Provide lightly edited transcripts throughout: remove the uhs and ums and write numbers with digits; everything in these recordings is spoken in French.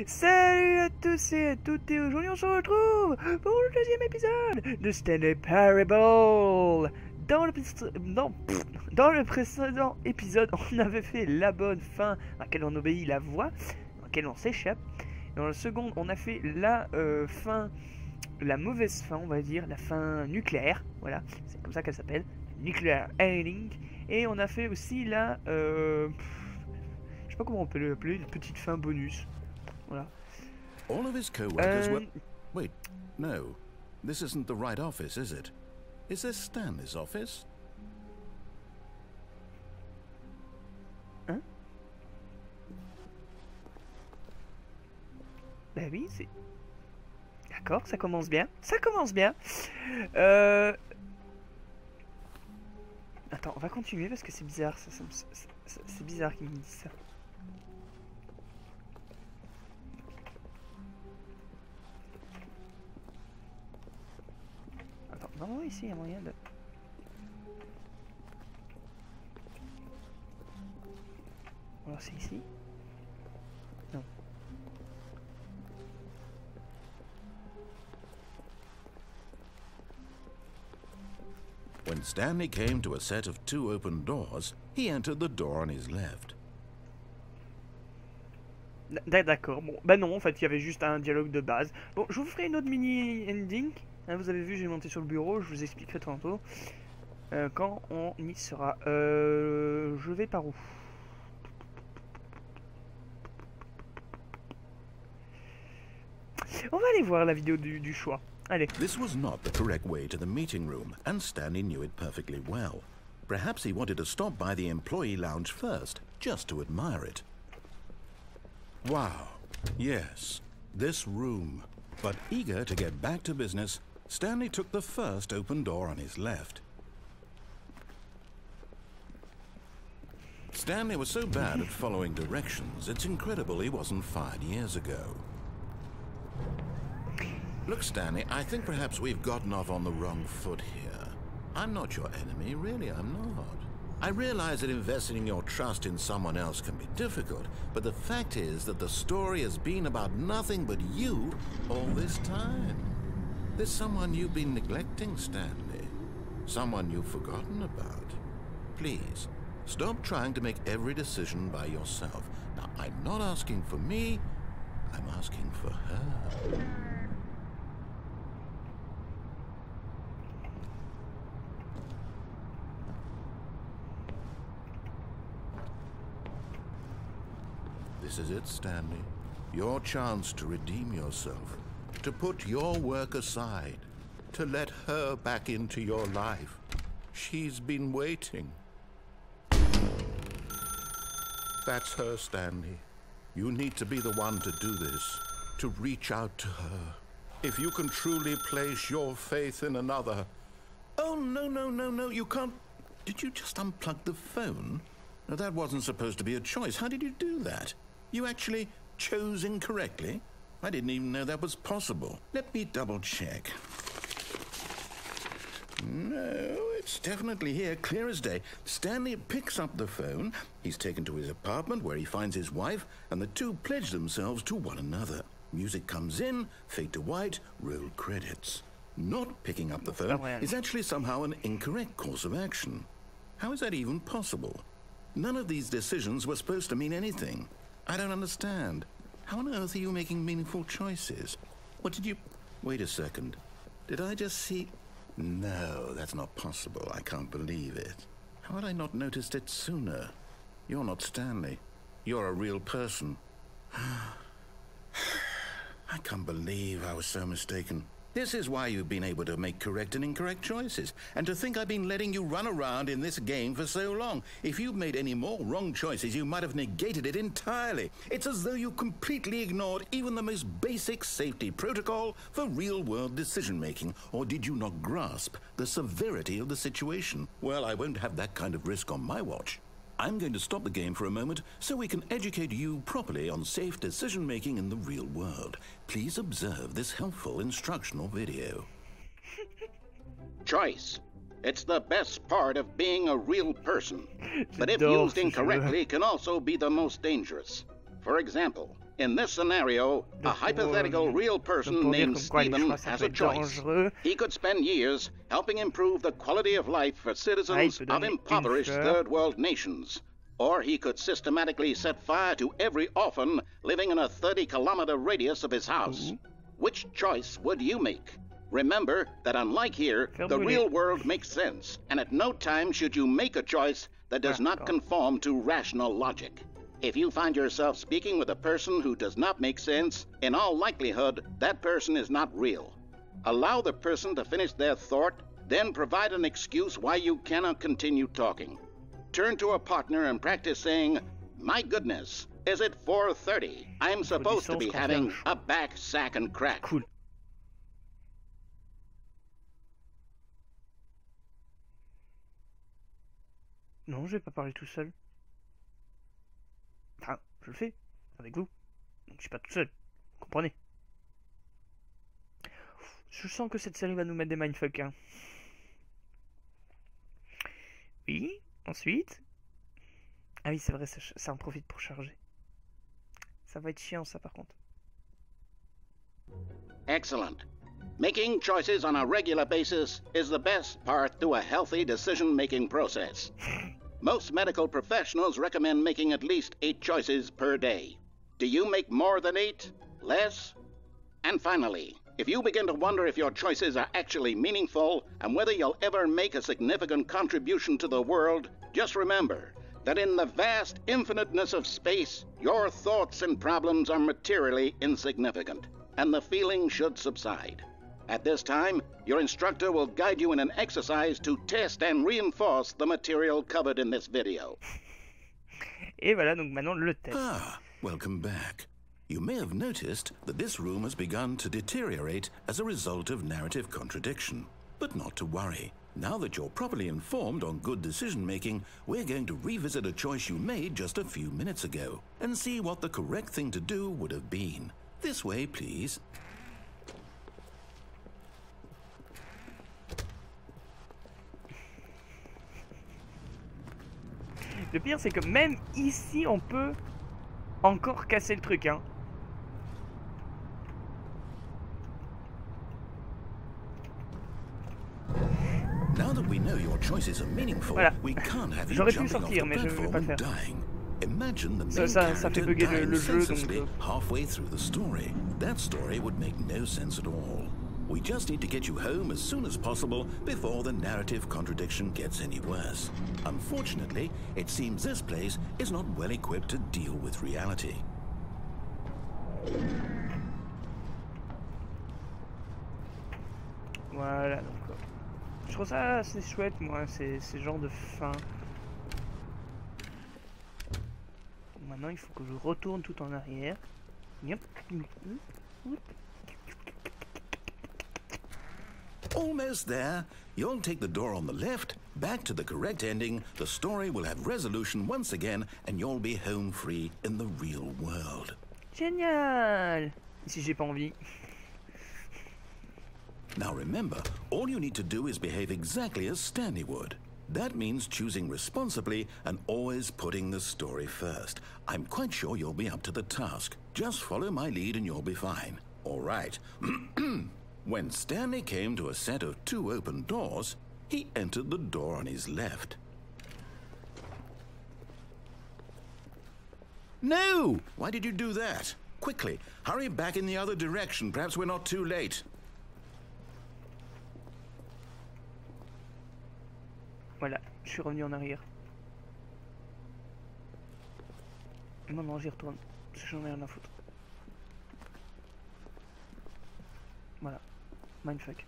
Salut à tous et à toutes, et aujourd'hui on se retrouve pour le deuxième épisode de Stanley Parable. Dans le précédent épisode, on avait fait la bonne fin, dans laquelle on obéit la voix, dans laquelle on s'échappe. Dans le second, on a fait la fin, la mauvaise fin, on va dire, la fin nucléaire, voilà, c'est comme ça qu'elle s'appelle, nuclear ending. Et on a fait aussi la, je sais pas comment on peut l'appeler, une petite fin bonus. Voilà. All of his co-workers were... Wait, no. This isn't the right office, is it? Is this Stanley's office? Hein? Bah oui, c'est... D'accord, ça commence bien. Ça commence bien. Attends, on va continuer parce que c'est bizarre. C'est bizarre qu'ils me disent ça. Non, ici, il y a moyen de... Alors, c'est ici? Non. When Stanley came to a set of 2 open doors, he entered the door on his left. D'accord, bon, bah non, en fait, il y avait juste un dialogue de base. Bon, je vous ferai une autre mini-ending. Hein, vous avez vu, j'ai monté sur le bureau, je vous expliquerai tantôt quand on y sera. Je vais par où? On va aller voir la vidéo du choix. Allez. This was not the correct way to the meeting room, and Stanley knew it perfectly well. Perhaps he wanted to stop by the employee lounge first, just to admire it. Wow, yes, this room. But eager to get back to business, Stanley took the first open door on his left. Stanley was so bad at following directions, it's incredible he wasn't fired years ago. Look, Stanley, I think perhaps we've gotten off on the wrong foot here. I'm not your enemy, really, I'm not. I realize that investing your trust in someone else can be difficult, but the fact is that the story has been about nothing but you all this time. There's someone you've been neglecting, Stanley. Someone you've forgotten about. Please, stop trying to make every decision by yourself. Now, I'm not asking for me, I'm asking for her. This is it, Stanley. Your chance to redeem yourself. To put your work aside. To let her back into your life. She's been waiting. That's her, Stanley. You need to be the one to do this. To reach out to her. If you can truly place your faith in another. Oh, no, you can't. Did you just unplug the phone? No, that wasn't supposed to be a choice. How did you do that? You actually chose incorrectly? I didn't even know that was possible. Let me double check. No, it's definitely here, clear as day. Stanley picks up the phone. He's taken to his apartment where he finds his wife, and the two pledge themselves to one another. Music comes in, fade to white, roll credits. Not picking up the phone is actually somehow an incorrect course of action. How is that even possible? None of these decisions were supposed to mean anything. I don't understand. How on earth are you making meaningful choices? What did you... Wait a second. Did I just see... No, that's not possible. I can't believe it. How had I not noticed it sooner? You're not Stanley. You're a real person. I can't believe I was so mistaken. This is why you've been able to make correct and incorrect choices. And to think I've been letting you run around in this game for so long. If you'd made any more wrong choices, you might have negated it entirely. It's as though you completely ignored even the most basic safety protocol for real-world decision-making. Or did you not grasp the severity of the situation? Well, I won't have that kind of risk on my watch. I'm going to stop the game for a moment so we can educate you properly on safe decision-making in the real world. Please observe this helpful instructional video. Choice. It's the best part of being a real person. But if used incorrectly, can also be the most dangerous. For example, In this scenario, a hypothetical real person named Stephen has a choice. He could spend years helping improve the quality of life for citizens of impoverished third world nations. Or he could systematically set fire to every orphan living in a 30-kilometer radius of his house. Which choice would you make? Remember that unlike here, the real world makes sense, and at no time should you make a choice that does not conform to rational logic. If you find yourself speaking with a person who does not make sense, in all likelihood, that person is not real. Allow the person to finish their thought, then provide an excuse why you cannot continue talking. Turn to a partner and practice saying, "My goodness, is it 4:30? I'm supposed to be having a back, sack, and crack." Cool. Non, je vais pas parler tout seul. Enfin, je le fais, avec vous. Donc je suis pas tout seul, vous comprenez. Je sens que cette série va nous mettre des mindfucks, hein. Oui, ensuite... Ah oui, c'est vrai, ça en profite pour charger. Ça va être chiant, ça, par contre. Excellent. Making choices on a regular basis is the best part to a healthy decision-making process. Most medical professionals recommend making at least 8 choices per day. Do you make more than 8? Less? And finally, if you begin to wonder if your choices are actually meaningful and whether you'll ever make a significant contribution to the world, just remember that in the vast infiniteness of space, your thoughts and problems are materially insignificant, and the feeling should subside. At this time, your instructor will guide you in an exercise to test and reinforce the material covered in this video. Et voilà, donc maintenant le test. Ah, welcome back. You may have noticed that this room has begun to deteriorate as a result of narrative contradiction. But not to worry. Now that you're properly informed on good decision-making, we're going to revisit a choice you made just a few minutes ago and see what the correct thing to do would have been. This way, please. Le pire, c'est que même ici, on peut encore casser le truc, hein. Now that we know your choices are meaningful, voilà. we can't have you J'aurais pu jumping off sortir, the mais je vais pas le platform and faire. dying. Imagine the main Ça fait character bugger dying le jeu, senselessly donc... halfway through the story. That story would make no sense at all. We just need to get you home as soon as possible before the narrative contradiction gets any worse. Unfortunately, it seems this place is not well equipped to deal with reality. Voilà, donc... Je trouve ça assez chouette, moi, ces genres de fin. Maintenant, il faut que je retourne tout en arrière. Yep. Almost there. You'll take the door on the left, back to the correct ending, the story will have resolution once again, and you'll be home free in the real world. Génial! Si j'ai pas envie. Now remember, all you need to do is behave exactly as Stanley would. That means choosing responsibly and always putting the story first. I'm quite sure you'll be up to the task. Just follow my lead and you'll be fine. All right. When Stanley came to a set of 2 open doors, he entered the door on his left. No! Why did you do that? Quickly, hurry back in the other direction. Perhaps we're not too late. Voilà, je suis revenu en arrière. Maintenant j'y retourne, parce que j'en ai rien à foutre. Voilà, mindfuck.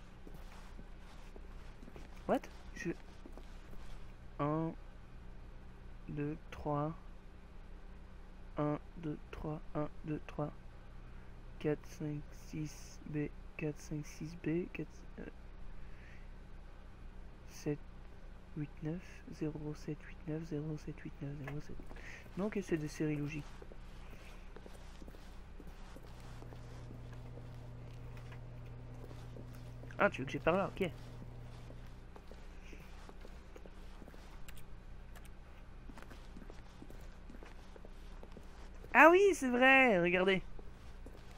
What? 1, 2, 3. 1, 2, 3, 1, 2, 3. 4, 5, 6, B, 4, 5, 6, B, 4, 7, 8, 9, 0, 7, 8, 9, 0, 7, 8, 9, 0, 7. Non, ok, c'est des séries logiques. Ah, tu veux que j'ai par là, ok. Ah oui, c'est vrai, regardez.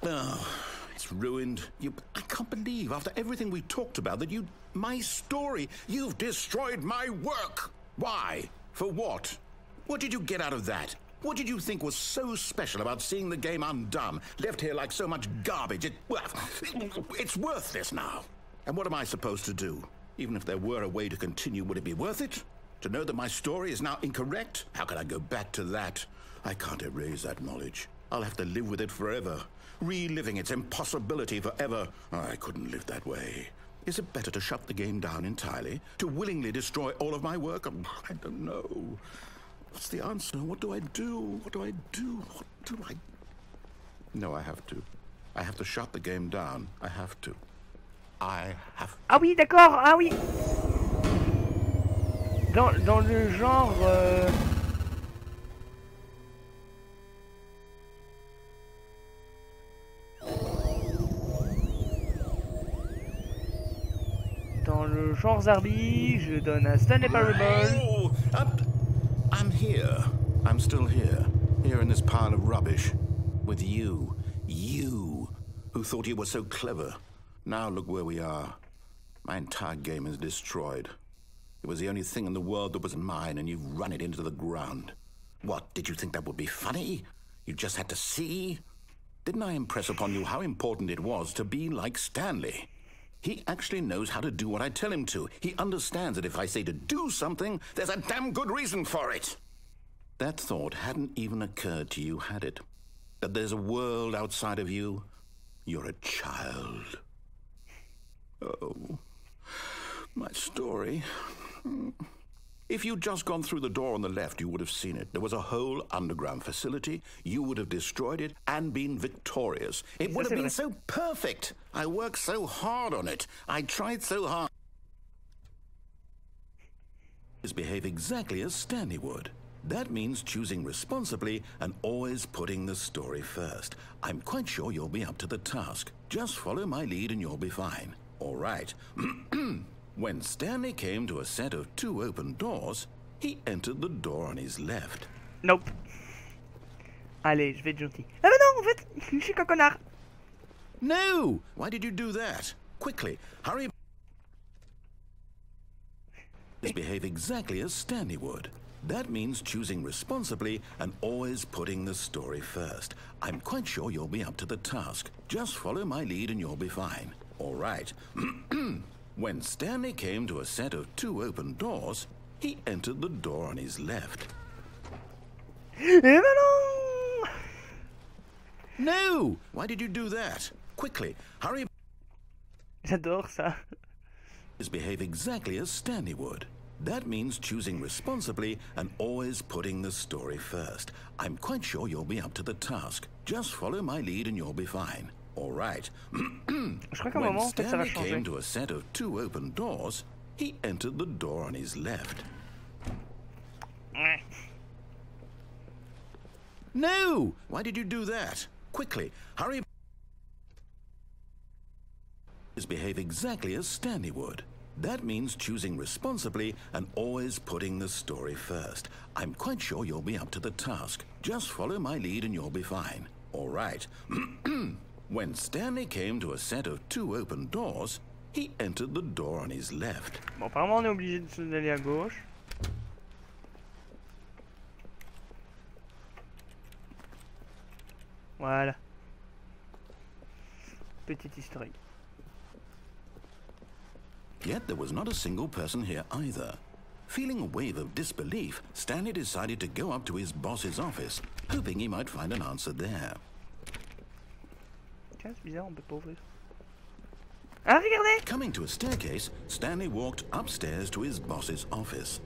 Oh, it's ruined. I can't believe, after everything we talked about, that my story, you've destroyed my work. Why? For what? What did you get out of that? What did you think was so special about seeing the game undone, left here like so much garbage? It's worthless now. And what am I supposed to do? Even if there were a way to continue, would it be worth it? To know that my story is now incorrect? How can I go back to that? I can't erase that knowledge. I'll have to live with it forever, reliving its impossibility forever. I couldn't live that way. Is it better to shut the game down entirely? To willingly destroy all of my work? I don't know. What's the answer? What do I do? What do I do? What do I... No, I have to. I have to shut the game down. I have to. I have to. Ah oui, d'accord. Ah oui. Dans le genre... Dans le genre Zarbi, je donne un Stanley Parable. Oh, I'm here. I'm still here. Here in this pile of rubbish. With you. You, who thought you were so clever. Now look where we are. My entire game is destroyed. It was the only thing in the world that was mine, and you've run it into the ground. What, did you think that would be funny? You just had to see? Didn't I impress upon you how important it was to be like Stanley? He actually knows how to do what I tell him to. He understands that if I say to do something, there's a damn good reason for it. That thought hadn't even occurred to you, had it? That there's a world outside of you? You're a child. Oh, my story. If you'd just gone through the door on the left, you would have seen it. There was a whole underground facility. You would have destroyed it and been victorious. It would have been so perfect. I worked so hard on it. I tried so hard. Behave exactly as Stanley would. That means choosing responsibly and always putting the story first. I'm quite sure you'll be up to the task. Just follow my lead and you'll be fine. All right. When Stanley came to a set of 2 open doors, he entered the door on his left. Nope. Allez, je vais être gentil. Ah mais non, en fait, je suis qu'un connard. No! Why did you do that? Quickly, hurry. Behave exactly as Stanley would. That means choosing responsibly and always putting the story first. I'm quite sure you'll be up to the task. Just follow my lead and you'll be fine. All right. When Stanley came to a set of 2 open doors, he entered the door on his left. Eh ben non! No! Why did you do that? Quickly, hurry. J'adore ça. Behave exactly as Stanley would. That means choosing responsibly and always putting the story first. I'm quite sure you'll be up to the task. Just follow my lead and you'll be fine. All right. Je crois qu'à un moment, en fait, ça va Stanley changer. came to a set of 2 open doors, he entered the door on his left. No! Why did you do that? Quickly, hurry. Behave exactly as Stanley would. That means choosing responsibly and always putting the story first. I'm quite sure you'll be up to the task. Just follow my lead and you'll be fine. All right. When Stanley came to a set of 2 open doors, he entered the door on his left. Bon, apparemment, on est obligé d'aller à gauche. Voilà. Petit historique. Yet there was not a single person here either. Feeling a wave of disbelief, Stanley decided to go up to his boss's office, hoping he might find an answer there. Tiens, c'est bizarre, on peut pas ouvrir. Ah, regardez! Coming to a staircase, Stanley walked upstairs to his boss's office.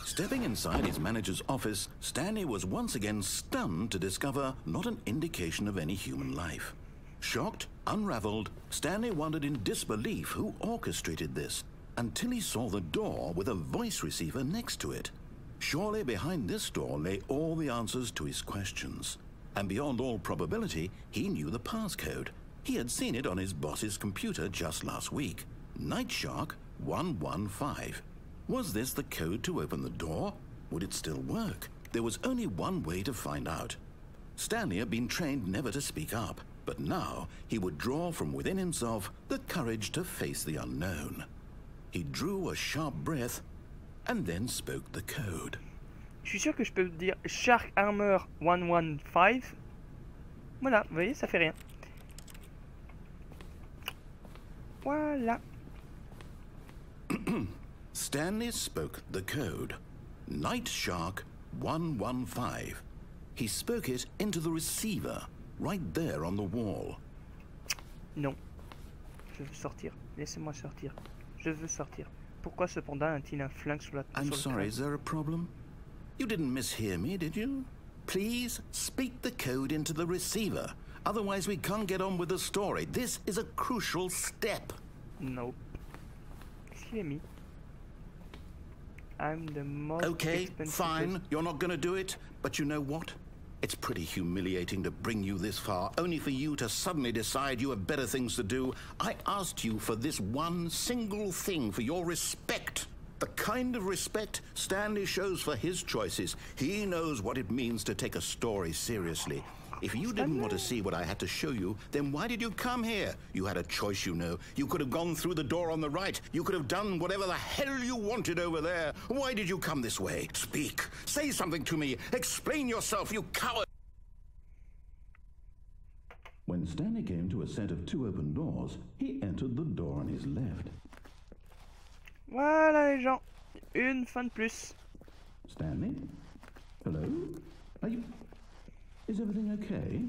Stepping inside his manager's office, Stanley was once again stunned to discover not an indication of any human life. Shocked, unraveled, Stanley wondered in disbelief who orchestrated this, until he saw the door with a voice receiver next to it. Surely behind this door lay all the answers to his questions. And beyond all probability, he knew the passcode. He had seen it on his boss's computer just last week. Night Shark 115. Was this the code to open the door? Would it still work? There was only one way to find out. Stanley had been trained never to speak up, but now he would draw from within himself the courage to face the unknown. He drew a sharp breath and then spoke the code. Je suis sûr que je peux dire Shark Armor 115. Voilà, vous voyez, ça fait rien. Voilà. Stanley spoke the code. Night Shark 115. He spoke it into the receiver, right there on the wall. Non. Je veux sortir. Laissez-moi sortir. Je veux sortir. Pourquoi ce panda a-t-il un flingue sur la tête? I'm sorry, is there a problem? You didn't mishear me, did you? Please speak the code into the receiver. Otherwise we can't get on with the story. This is a crucial step. No. Qu'est-ce qu'il a mis? I'm the most expensive. Fine, you're not gonna do it, but you know what? It's pretty humiliating to bring you this far, only for you to suddenly decide you have better things to do. I asked you for this one single thing, for your respect. The kind of respect Stanley shows for his choices. He knows what it means to take a story seriously. If you didn't want to see what I had to show you, then why did you come here? You had a choice, you know. You could have gone through the door on the right. You could have done whatever the hell you wanted over there. Why did you come this way? Speak. Say something to me. Explain yourself, you coward. When Stanley came to a set of two open doors, he entered the door on his left. Voilà les gens. Une fin de plus. Stanley? Hello? Are you... Is everything okay?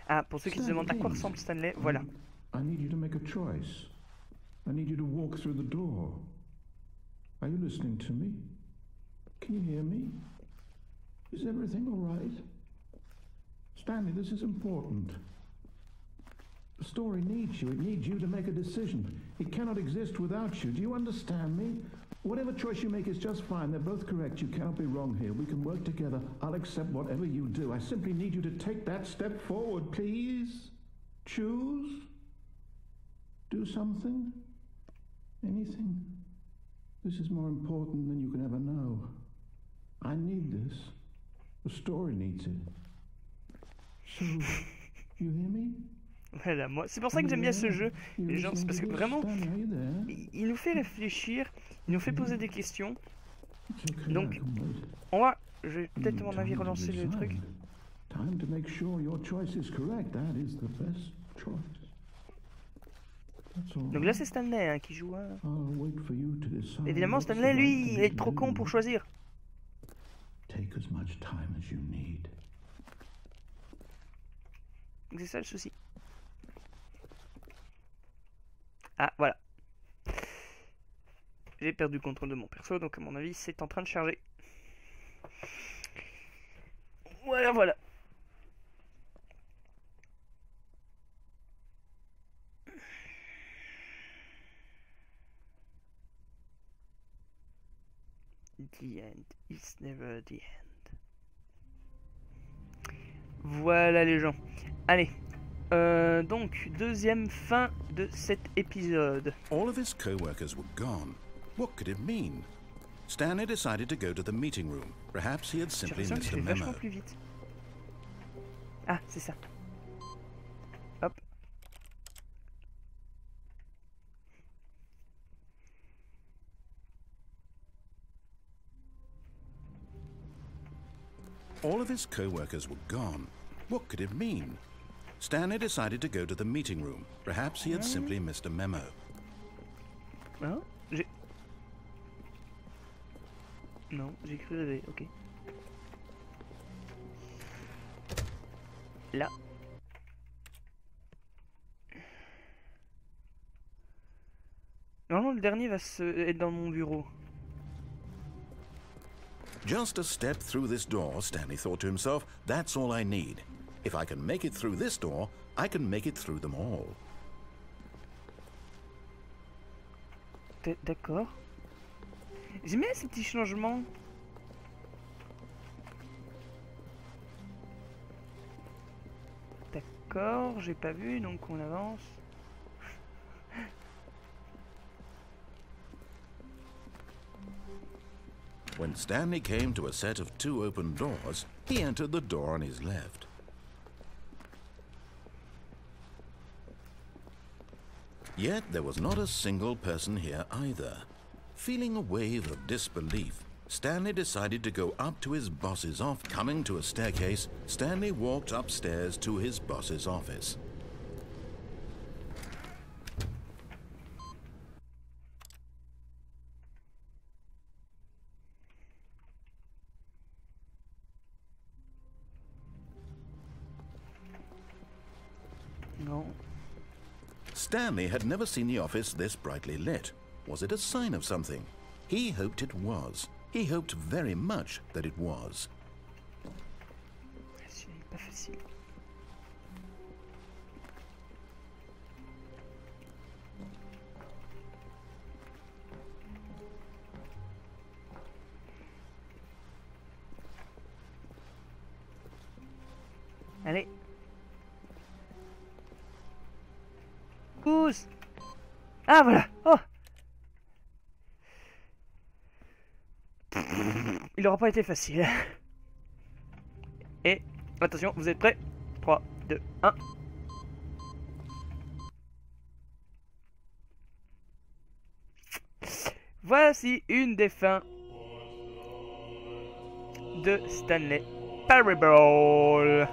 Ah, pour ceux qui se demandent à quoi ressemble Stanley, voilà. I need you to make a choice. I need you to walk through the door. Are you listening to me? Can you hear me? Is everything all right? Stanley, this is important. The story needs you. It needs you to make a decision. It cannot exist without you. Do you understand me? Whatever choice you make is just fine. They're both correct. You cannot be wrong here. We can work together. I'll accept whatever you do. I simply need you to take that step forward, please. Choose. Do something. Anything. This is more important than you can ever know. I need this. The story needs it. So, you hear me? Voilà, moi, c'est pour ça que j'aime bien ce jeu, les gens, c'est parce que vraiment, il nous fait réfléchir, il nous fait poser des questions. Donc, on va, je vais peut-être à mon avis relancer le truc. Donc là c'est Stanley hein, qui joue. Hein. Évidemment Stanley, lui, il est trop con pour choisir. C'est ça le souci. Ah, voilà. J'ai perdu le contrôle de mon perso, donc à mon avis, c'est en train de charger. Voilà, voilà. The end is never the end. Voilà les gens. Allez. Donc, deuxième fin de cet épisode. All of his co-workers were gone. What could it mean? Stanley decided to go to the meeting room. Perhaps he had simply missed a memo. Vachement plus vite. Ah, c'est ça. Hop. All of his co-workers were gone. What could it mean? Stanley decided to go to the meeting room. Perhaps he had simply missed a memo. Non, j'ai cru rêver, ok. Là. Normalement, le dernier va être dans mon bureau. Just a step through this door, Stanley thought to himself, that's all I need. If I can make it through this door, I can make it through them all. D'accord. J'aime bien ces petits changements. D'accord, j'ai pas vu, donc on avance. When Stanley came to a set of 2 open doors, he entered the door on his left. Yet there was not a single person here either. Feeling a wave of disbelief, Stanley decided to go up to his boss's office. Coming to a staircase, Stanley walked upstairs to his boss's office. No. Stanley had never seen the office this brightly lit. Was it a sign of something? He hoped it was. He hoped very much that it was. C'est pas facile. Allez. Pouce. Ah voilà. Oh. Il n'aura pas été facile. Et attention, vous êtes prêts? 3, 2, 1. Voici une des fins de Stanley Parable.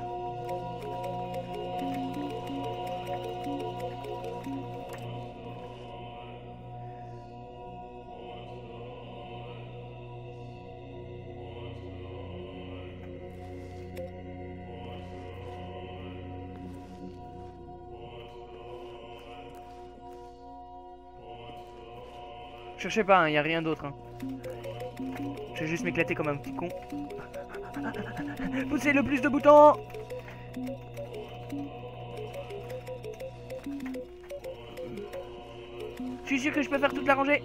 Cherchez pas, il n'y a rien d'autre. Hein. Je vais juste m'éclater comme un petit con. Poussez le plus de boutons. Je suis sûr que je peux faire toute la rangée.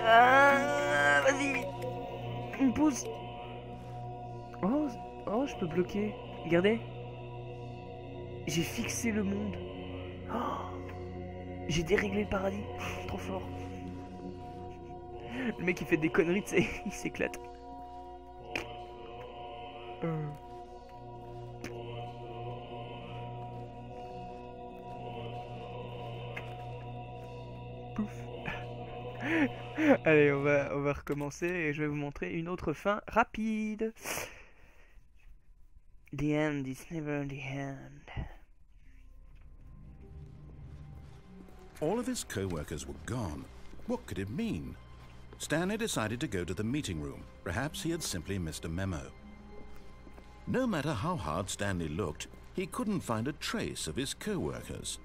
Ah, vas-y. Une pousse. Oh, oh, je peux bloquer. Regardez. J'ai fixé le monde. Oh, j'ai déréglé le paradis. Trop fort. Le mec il fait des conneries, tu sais, il s'éclate. Pouf. Allez, on va recommencer et je vais vous montrer une autre fin rapide. The end is never the end. All of his co-workers were gone. What could it mean? Stanley decided to go to the meeting room. Perhaps he had simply missed a memo. No matter how hard Stanley looked, he couldn't find a trace of his co-workers.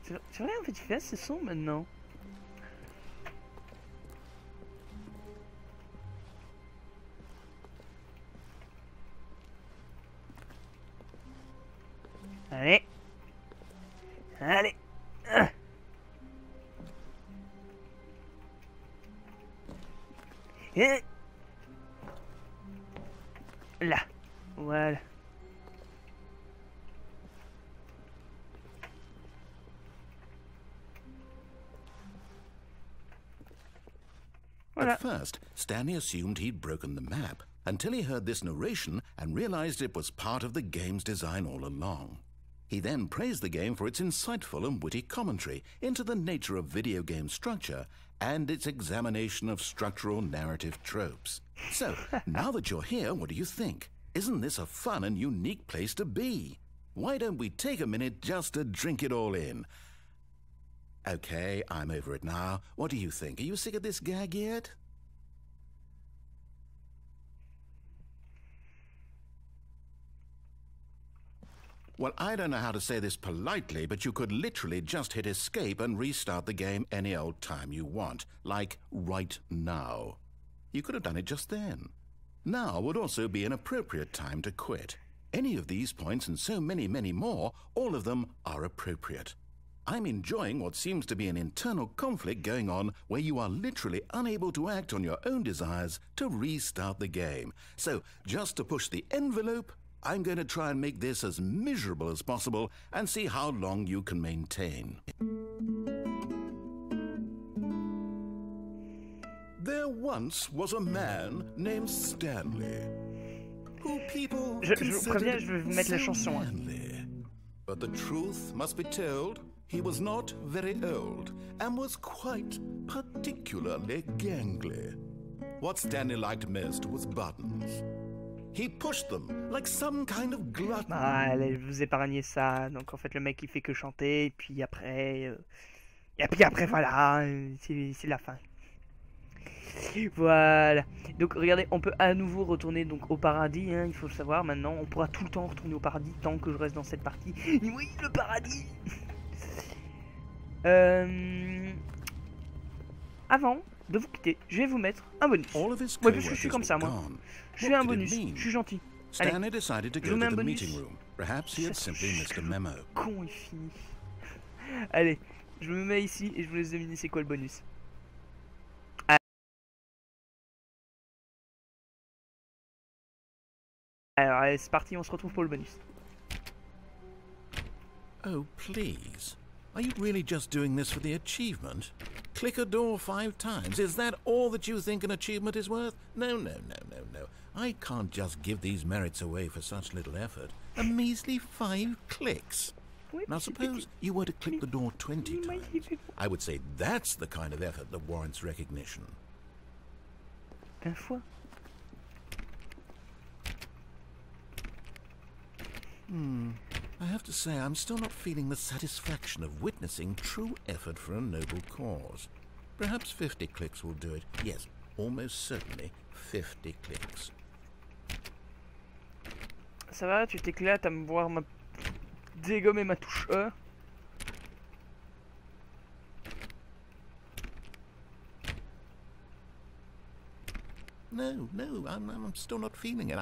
C'est vrai, en fait, il fait assez sombre maintenant. Allez. Allez. Et là. Voilà. At first, Stanley assumed he'd broken the map, until he heard this narration and realized it was part of the game's design all along. He then praised the game for its insightful and witty commentary into the nature of video game structure and its examination of structural narrative tropes. So, now that you're here, what do you think? Isn't this a fun and unique place to be? Why don't we take a minute just to drink it all in? Okay, I'm over it now. What do you think? Are you sick of this gag yet? Well, I don't know how to say this politely, but you could literally just hit escape and restart the game any old time you want, like right now. You could have done it just then. Now would also be an appropriate time to quit. Any of these points and so many, many more, all of them are appropriate. I'm enjoying what seems to be an internal conflict going on where you are literally unable to act on your own desires to restart the game. So, just to push the envelope, I'm going to try and make this as miserable as possible and see how long you can maintain. There once was a man named Stanley, who people je vous préviens, je vais vous mettre la chanson. But the truth must be told, he was not very old and was quite particularly gangly. What Stanley liked most was buttons. He pushed them like some kind of glutton. Ah, allez, je vous épargnez ça. Donc en fait, le mec il fait que chanter, et puis après, voilà, c'est la fin. Voilà. Donc regardez, on peut à nouveau retourner donc au paradis, hein, il faut le savoir. Maintenant, on pourra tout le temps retourner au paradis tant que je reste dans cette partie. Et oui, le paradis. Avant de vous quitter, je vais vous mettre un bonus. Ouais, parce que je suis comme ça, moi. Je suis un bonus, je suis gentil. Allez, je vous mets un bonus. Con, il finit. Allez, je me mets ici et je vous laisse deviner c'est quoi le bonus. Alors, allez, c'est parti, on se retrouve pour le bonus. Oh, please. Are you really just doing this for the achievement? Click a door 5 times. Is that all that you think an achievement is worth? No, no, no, no, no. I can't just give these merits away for such little effort. A measly 5 clicks. Now suppose you were to click the door 20 times. I would say that's the kind of effort that warrants recognition. 20 fois. I have to say, I'm still not feeling the satisfaction of witnessing true effort for a noble cause. Perhaps 50 clicks will do it. Yes, almost certainly 50 clicks. Ça va, tu t'éclates à me voir dégommer ma touche E. No, I'm still not feeling it.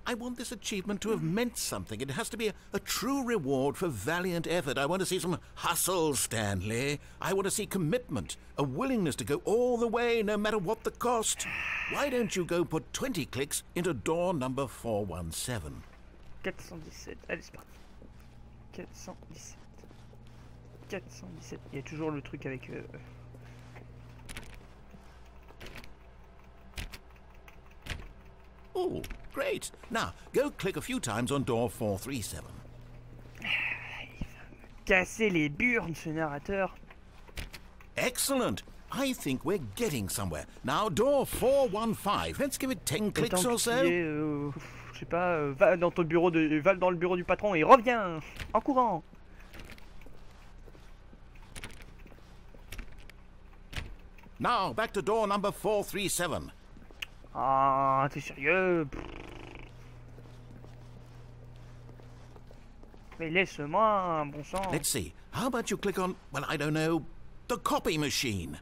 I want this achievement to have meant something. It has to be a true reward for valiant effort. I want to see some hustle, Stanley. I want to see commitment, a willingness to go all the way, no matter what the cost. Why don't you go put 20 clicks into door number 417? 417, allez c'est parti. 417. 417, il y a toujours le truc avec... Oh, great. Now, go click a few times on door 437. Il va me casser les burnes, ce narrateur. Excellent. I think we're getting somewhere. Now, door 415. Let's give it 10 clicks or so. Je sais pas, va dans ton bureau va dans le bureau du patron et reviens en courant. Now, back to door number 437. Ah, t'es sérieux? Mais laisse-moi, bon sang. Let's see. How about you click on, well, I don't know, the copy machine?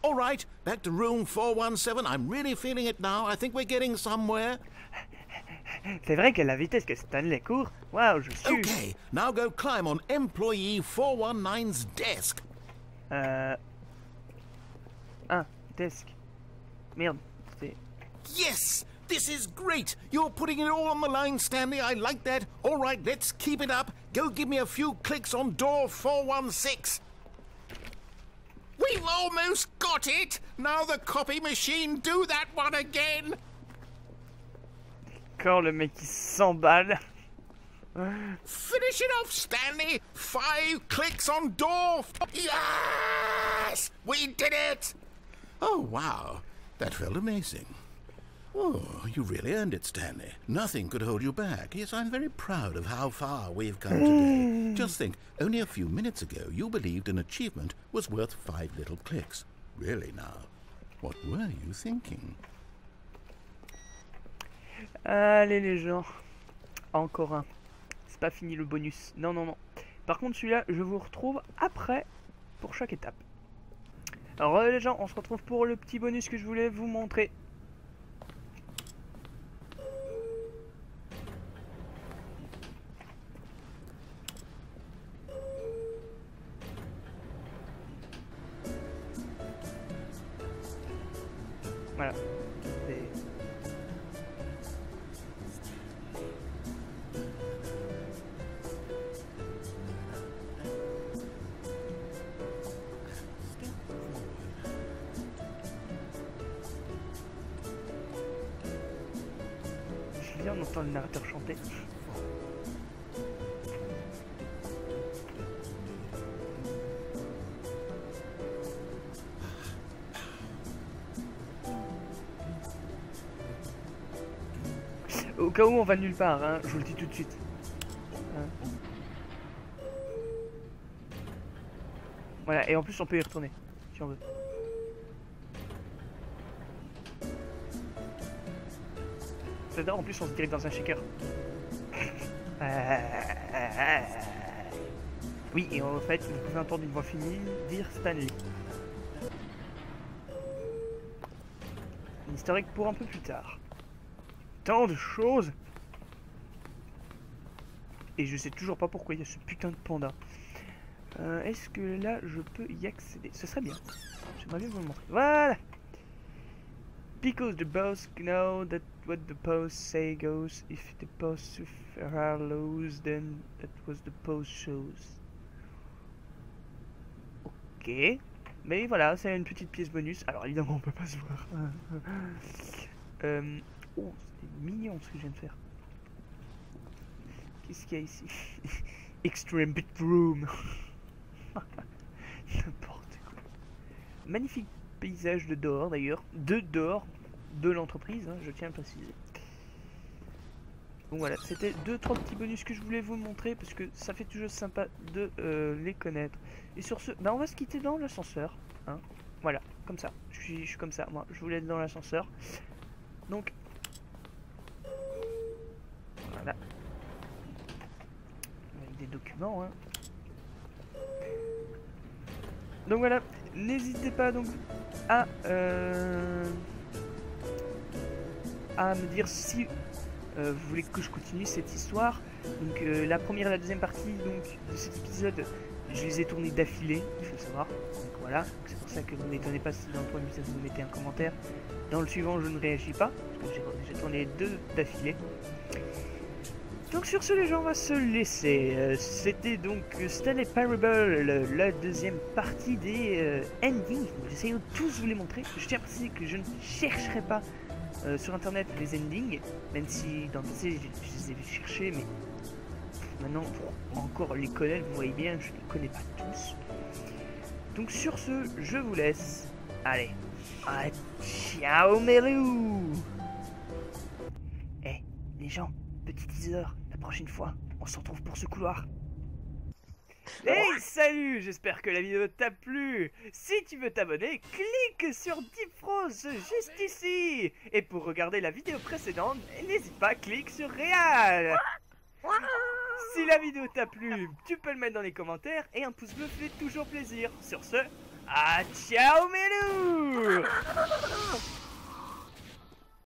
All right, back to room 417. I'm really feeling it now. I think we're getting somewhere. C'est vrai qu'à la vitesse que Stanley court, waouh, je suis... Okay, now go climb on employee 419's desk. Desk. Merde, c'est... Yes! This is great! You're putting it all on the line, Stanley. I like that. All right, let's keep it up. Go give me a few clicks on door 416. We've almost got it! Now the copy machine, do that one again! Encore le mec qui s'emballe. Finish it off, Stanley! 5 clicks on door... Yes! We did it! Oh, wow. That felt amazing. Oh, you really earned it, Stanley. Nothing could hold you back. Yes, I'm very proud of how far we've come today. Just think, only a few minutes ago, you believed an achievement was worth 5 little clicks. Really now, what were you thinking? Allez les gens. Encore un. C'est pas fini le bonus. Non, non, non. Par contre, celui-là, je vous retrouve après pour chaque étape. Alors les gens, on se retrouve pour le petit bonus que je voulais vous montrer. Voilà. Bien, on entend le narrateur chanter. Au cas où on va nulle part, hein, je vous le dis tout de suite. Hein. Voilà, et en plus on peut y retourner, si on veut. En plus on se dirige dans un shaker. Oui, et en fait vous pouvez entendre une voix féminine dire Stanley. Une historique pour un peu plus tard. Tant de choses. Et je sais toujours pas pourquoi il y a ce putain de panda. Est-ce que là je peux y accéder? Ce serait bien. J'aimerais bien vous le montrer. Voilà. Because the boss know that what the post say goes. If the post are loose, then that was the post shows. Ok. Mais voilà, c'est une petite pièce bonus. Alors évidemment on peut pas se voir. Oh, c'est mignon ce que je viens de faire. Qu'est-ce qu'il y a ici? Extreme Bit Room. N'importe quoi. Magnifique paysage de dehors d'ailleurs. De dehors de l'entreprise, hein, je tiens à le préciser. Bon voilà, c'était 2-3 petits bonus que je voulais vous montrer parce que ça fait toujours sympa de les connaître. Et sur ce, bah on va se quitter dans l'ascenseur. Hein. Voilà, comme ça. Je suis comme ça, moi. Je voulais être dans l'ascenseur. Donc, voilà. Avec des documents, hein. Donc voilà, n'hésitez pas donc à me dire si vous voulez que je continue cette histoire. Donc la première et la deuxième partie donc, de cet épisode, je les ai tournés d'affilée, il faut le savoir. Donc voilà, c'est pour ça que vous n'étonnez pas si dans le premier épisode vous mettez un commentaire. Dans le suivant je ne réagis pas, parce que j'ai tourné les deux d'affilée. Donc sur ce les gens on va se laisser. C'était donc Stanley Parable, la deuxième partie des endings. J'essaie de tous vous les montrer. Je tiens à préciser que je ne chercherai pas sur internet les endings, même si dans le passé je les ai cherchés, mais maintenant pour encore les connaître, vous voyez bien, je ne les connais pas tous. Donc sur ce, je vous laisse. Allez, ciao mes loups. Eh, les gens, petit teaser, la prochaine fois, on se retrouve pour ce couloir. Hey, salut, j'espère que la vidéo t'a plu. Si tu veux t'abonner, clique sur Diphrose juste ici. Et pour regarder la vidéo précédente, n'hésite pas, clique sur Réal. Si la vidéo t'a plu, tu peux le mettre dans les commentaires et un pouce bleu fait toujours plaisir. Sur ce, ciao mes loups.